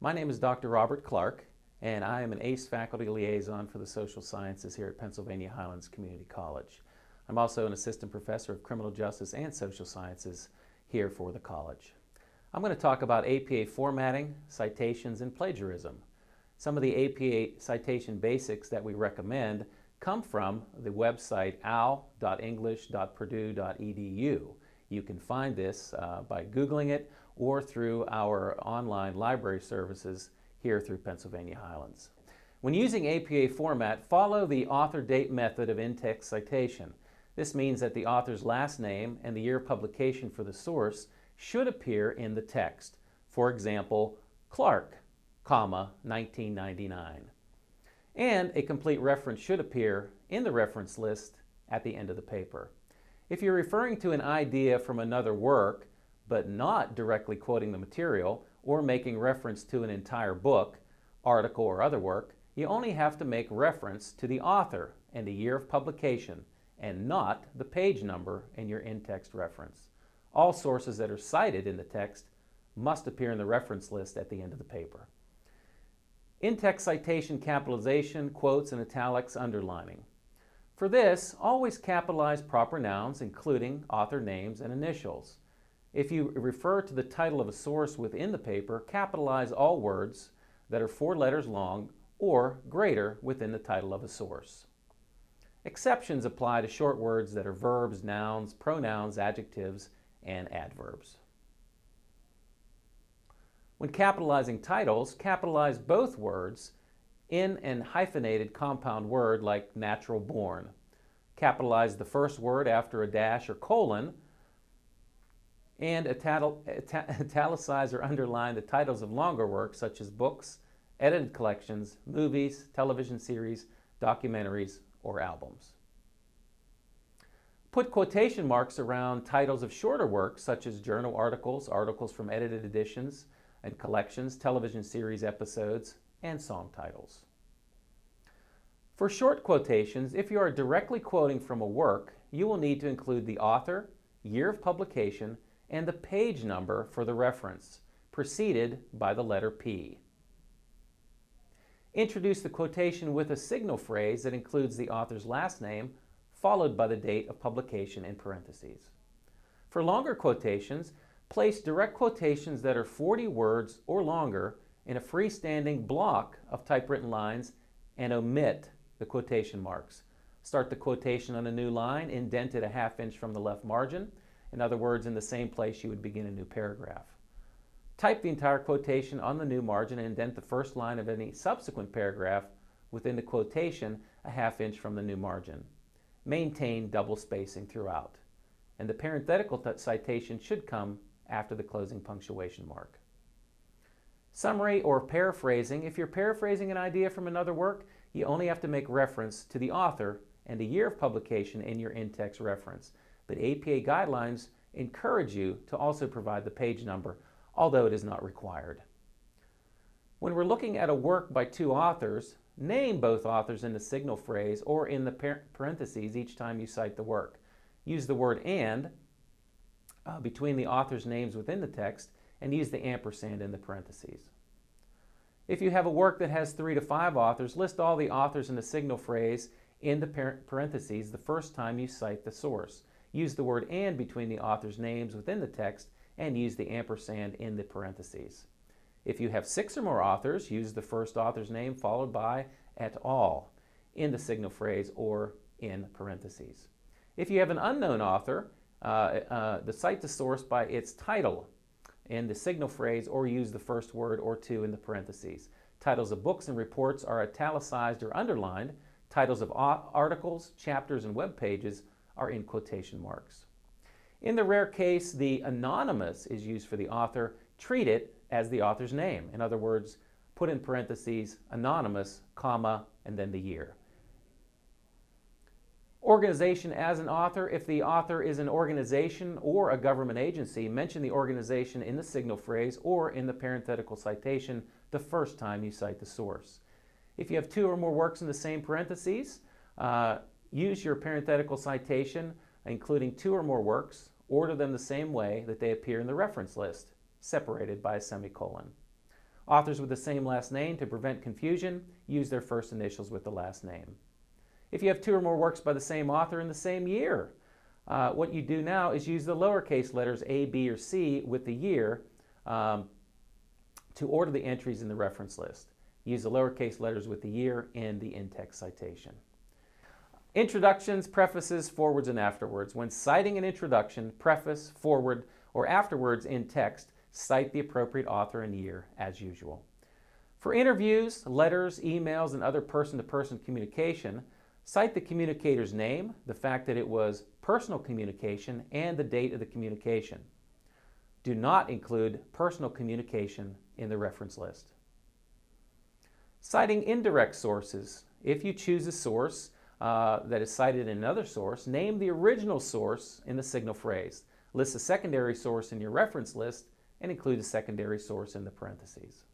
My name is Dr. Robert Clark, and I am an ACE faculty liaison for the social sciences here at Pennsylvania Highlands Community College. I'm also an assistant professor of criminal justice and social sciences here for the college. I'm going to talk about APA formatting, citations, and plagiarism. Some of the APA citation basics that we recommend come from the website owl.english.purdue.edu. You can find this by Googling it or through our online library services here through Pennsylvania Highlands. When using APA format, follow the author date method of in-text citation. This means that the author's last name and the year of publication for the source should appear in the text. For example, Clark, 1999. And a complete reference should appear in the reference list at the end of the paper. If you're referring to an idea from another work, but not directly quoting the material or making reference to an entire book, article, or other work, you only have to make reference to the author and the year of publication and not the page number in your in-text reference. All sources that are cited in the text must appear in the reference list at the end of the paper. In-text citation capitalization, quotes, and italics underlining. For this, always capitalize proper nouns, including author names and initials. If you refer to the title of a source within the paper, capitalize all words that are 4 letters long or greater within the title of a source. Exceptions apply to short words that are verbs, nouns, pronouns, adjectives, and adverbs. When capitalizing titles, capitalize both words in an hyphenated compound word like natural born. Capitalize the first word after a dash or colon, and italicize or underline the titles of longer works such as books, edited collections, movies, television series, documentaries, or albums. Put quotation marks around titles of shorter works such as journal articles, articles from edited editions and collections, television series episodes, and song titles. For short quotations, if you are directly quoting from a work, you will need to include the author, year of publication, and the page number for the reference, preceded by the letter P. Introduce the quotation with a signal phrase that includes the author's last name, followed by the date of publication in parentheses. For longer quotations, place direct quotations that are 40 words or longer in a freestanding block of typewritten lines and omit the quotation marks. Start the quotation on a new line, indented a ½ inch from the left margin. In other words, in the same place you would begin a new paragraph. Type the entire quotation on the new margin and indent the first line of any subsequent paragraph within the quotation a ½ inch from the new margin. Maintain double spacing throughout. And the parenthetical citation should come after the closing punctuation mark. Summary or paraphrasing. If you're paraphrasing an idea from another work, you only have to make reference to the author and the year of publication in your in-text reference. But APA guidelines encourage you to also provide the page number, although it is not required. When we're looking at a work by 2 authors, name both authors in the signal phrase or in the parentheses each time you cite the work. Use the word and between the author's names within the text and use the ampersand in the parentheses. If you have a work that has 3 to 5 authors, list all the authors in the signal phrase in the parentheses the first time you cite the source. Use the word and between the author's names within the text and use the ampersand in the parentheses. If you have 6 or more authors, use the first author's name followed by et al. In the signal phrase or in parentheses. If you have an unknown author, cite the source by its title in the signal phrase or use the first word or 2 in the parentheses. Titles of books and reports are italicized or underlined. Titles of articles, chapters, and web pages are in quotation marks. In the rare case the anonymous is used for the author, treat it as the author's name. In other words, put in parentheses anonymous, comma, and then the year. Organization as an author. If the author is an organization or a government agency, mention the organization in the signal phrase or in the parenthetical citation the first time you cite the source. If you have 2 or more works in the same parentheses, use your parenthetical citation, including 2 or more works, order them the same way that they appear in the reference list, separated by a semicolon. Authors with the same last name, to prevent confusion, use their first initials with the last name. If you have 2 or more works by the same author in the same year, what you do now is use the lowercase letters A, B, or C with the year to order the entries in the reference list. Use the lowercase letters with the year in the in-text citation. Introductions, prefaces, forwards, and afterwards. When citing an introduction, preface, forward, or afterwards in text, cite the appropriate author and year as usual. For interviews, letters, emails, and other person-to-person communication, cite the communicator's name, the fact that it was personal communication, and the date of the communication. Do not include personal communication in the reference list. Citing indirect sources. If you choose a source that is cited in another source, name the original source in the signal phrase. List a secondary source in your reference list and include a secondary source in the parentheses.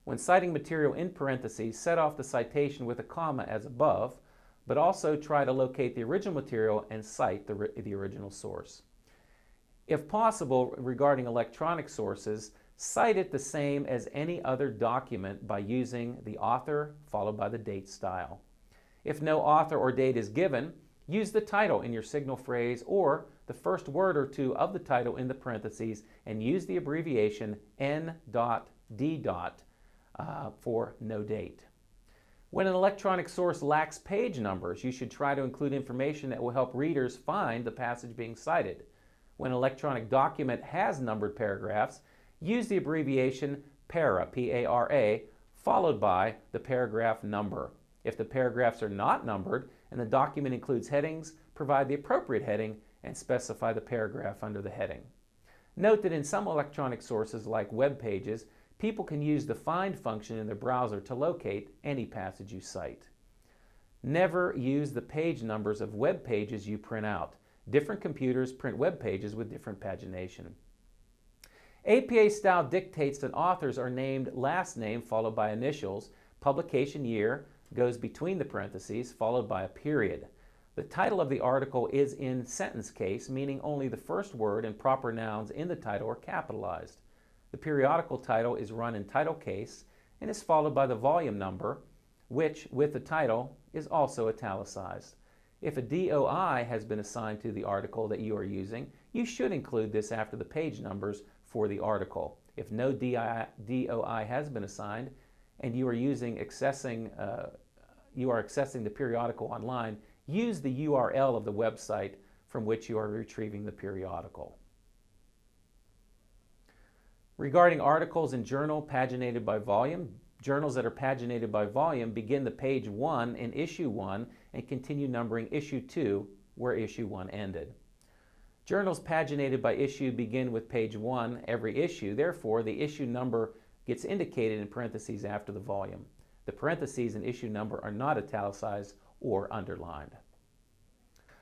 When citing material in parentheses, set off the citation with a comma as above, but also try to locate the original material and cite the original source. If possible, regarding electronic sources, cite it the same as any other document by using the author followed by the date style. If no author or date is given, use the title in your signal phrase or the first word or two of the title in the parentheses and use the abbreviation N.D. For no date. When an electronic source lacks page numbers, you should try to include information that will help readers find the passage being cited. When an electronic document has numbered paragraphs, use the abbreviation PARA, P-A-R-A, followed by the paragraph number. If the paragraphs are not numbered and the document includes headings, provide the appropriate heading and specify the paragraph under the heading. Note that in some electronic sources like web pages, people can use the find function in their browser to locate any passage you cite. Never use the page numbers of web pages you print out. Different computers print web pages with different pagination. APA style dictates that authors are named last name followed by initials. Publication year goes between the parentheses followed by a period. The title of the article is in sentence case, meaning only the first word and proper nouns in the title are capitalized. The periodical title is run in title case and is followed by the volume number, which, with the title, is also italicized. If a DOI has been assigned to the article that you are using, you should include this after the page numbers for the article. If no DOI has been assigned and you are accessing the periodical online, use the URL of the website from which you are retrieving the periodical. Regarding articles in journal paginated by volume, journals that are paginated by volume begin the page 1 in issue 1 and continue numbering issue 2 where issue 1 ended. Journals paginated by issue begin with page 1 every issue, therefore the issue number gets indicated in parentheses after the volume. The parentheses and issue number are not italicized or underlined.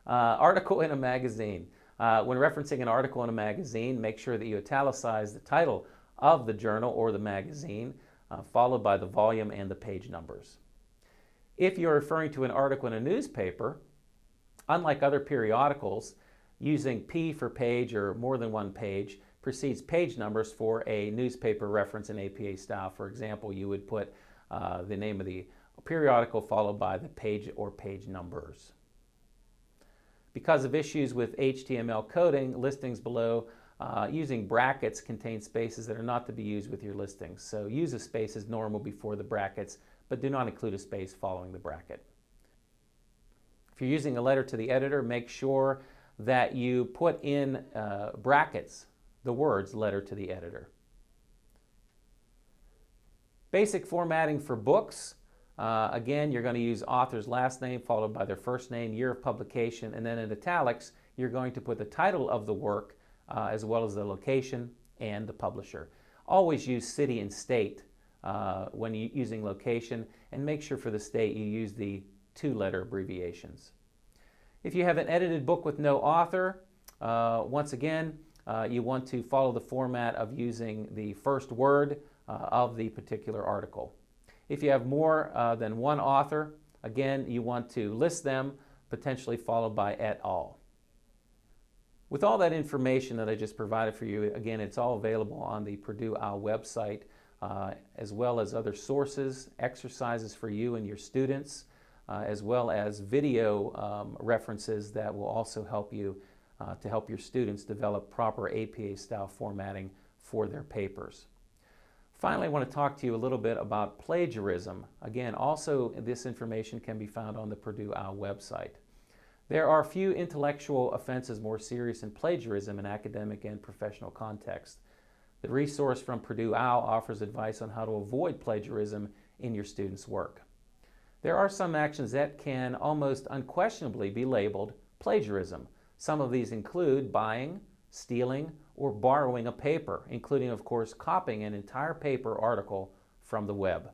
Article in a magazine. When referencing an article in a magazine, make sure that you italicize the title of the journal or the magazine, followed by the volume and the page numbers. If you're referring to an article in a newspaper, unlike other periodicals, using P for page or more than one page precedes page numbers for a newspaper reference in APA style. For example, you would put the name of the periodical followed by the page or page numbers. Because of issues with HTML coding, listings below using brackets contain spaces that are not to be used with your listings. So use a space as normal before the brackets, but do not include a space following the bracket. If you're using a letter to the editor, make sure that you put in brackets the words letter to the editor. Basic formatting for books. Again, you're going to use author's last name followed by their first name, year of publication, and then in italics, you're going to put the title of the work as well as the location and the publisher. Always use city and state when using location, and make sure for the state you use the 2-letter abbreviations. If you have an edited book with no author, once again, you want to follow the format of using the first word of the particular article. If you have more than one author, again, you want to list them, potentially followed by et al. With all that information that I just provided for you, again, it's all available on the Purdue OWL website. as well as other sources, exercises for you and your students, as well as video references that will also help you to help your students develop proper APA-style formatting for their papers. Finally, I want to talk to you a little bit about plagiarism. Again, also this information can be found on the Purdue OWL website. There are few intellectual offenses more serious than plagiarism in academic and professional context. The resource from Purdue OWL offers advice on how to avoid plagiarism in your students' work. There are some actions that can almost unquestionably be labeled plagiarism. Some of these include buying, stealing, or borrowing a paper, including, of course, copying an entire paper article from the web,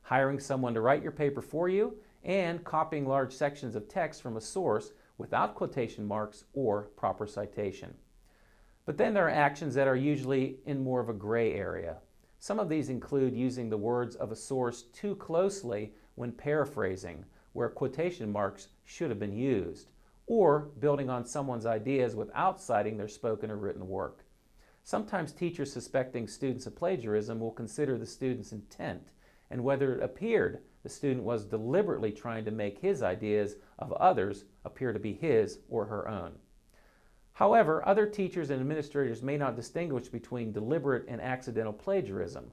hiring someone to write your paper for you, and copying large sections of text from a source without quotation marks or proper citation. But then there are actions that are usually in more of a gray area. Some of these include using the words of a source too closely when paraphrasing, where quotation marks should have been used, or building on someone's ideas without citing their spoken or written work. Sometimes teachers suspecting students of plagiarism will consider the student's intent and whether it appeared the student was deliberately trying to make his ideas of others appear to be his or her own. However, other teachers and administrators may not distinguish between deliberate and accidental plagiarism.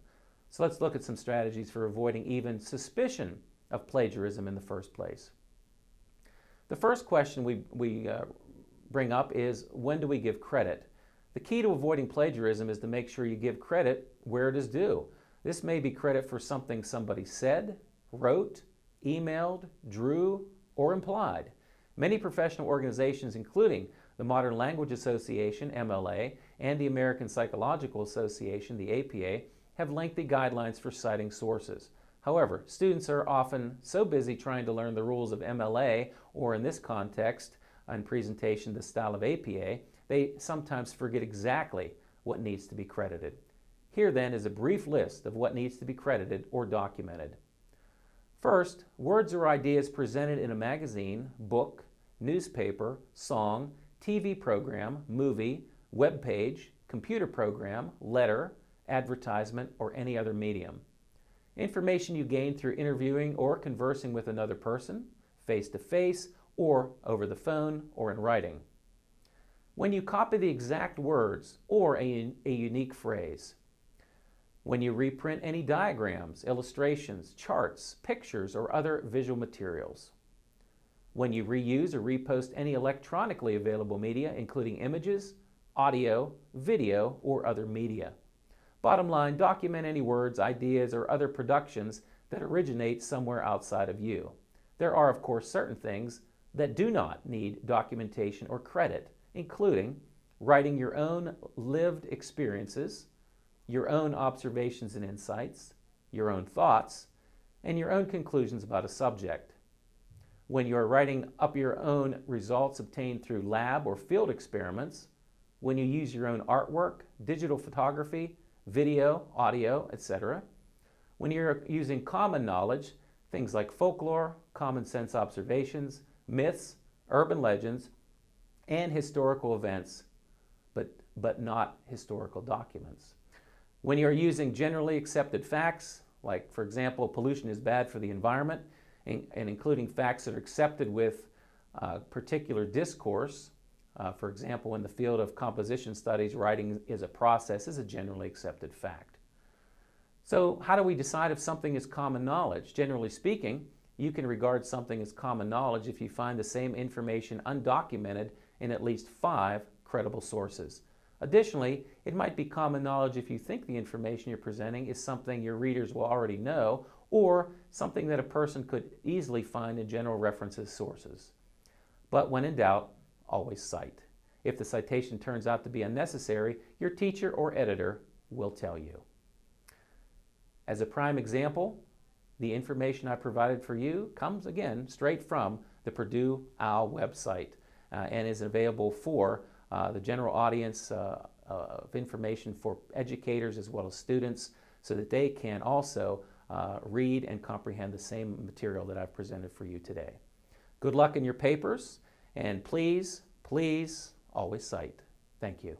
So let's look at some strategies for avoiding even suspicion of plagiarism in the first place. The first question we bring up is, when do we give credit? The key to avoiding plagiarism is to make sure you give credit where it is due. This may be credit for something somebody said, wrote, emailed, drew, or implied. Many professional organizations, including the Modern Language Association, MLA, and the American Psychological Association, the APA, have lengthy guidelines for citing sources. However, students are often so busy trying to learn the rules of MLA, or in this context and presentation, the style of APA, they sometimes forget exactly what needs to be credited. Here then is a brief list of what needs to be credited or documented. First, words or ideas presented in a magazine, book, newspaper, song, TV program, movie, web page, computer program, letter, advertisement, or any other medium. Information you gain through interviewing or conversing with another person, face-to-face, or over the phone or in writing. When you copy the exact words or a unique phrase. When you reprint any diagrams, illustrations, charts, pictures, or other visual materials. When you reuse or repost any electronically available media, including images, audio, video, or other media. Bottom line, document any words, ideas, or other productions that originate somewhere outside of you. There are, of course, certain things that do not need documentation or credit, including writing your own lived experiences, your own observations and insights, your own thoughts, and your own conclusions about a subject. When you are writing up your own results obtained through lab or field experiments, when you use your own artwork, digital photography, video, audio, etc. When you're using common knowledge, things like folklore, common sense observations, myths, urban legends, and historical events, but not historical documents. When you're using generally accepted facts, like, for example, pollution is bad for the environment, and including facts that are accepted with particular discourse. For example, in the field of composition studies, writing is a process is a generally accepted fact. So how do we decide if something is common knowledge? Generally speaking, you can regard something as common knowledge if you find the same information undocumented in at least 5 credible sources. Additionally, it might be common knowledge if you think the information you're presenting is something your readers will already know, or something that a person could easily find in general references sources. But when in doubt, always cite. If the citation turns out to be unnecessary, your teacher or editor will tell you. As a prime example, the information I provided for you comes again straight from the Purdue OWL website and is available for the general audience of information for educators as well as students, so that they can also read and comprehend the same material that I've presented for you today. Good luck in your papers, and please, please always cite. Thank you.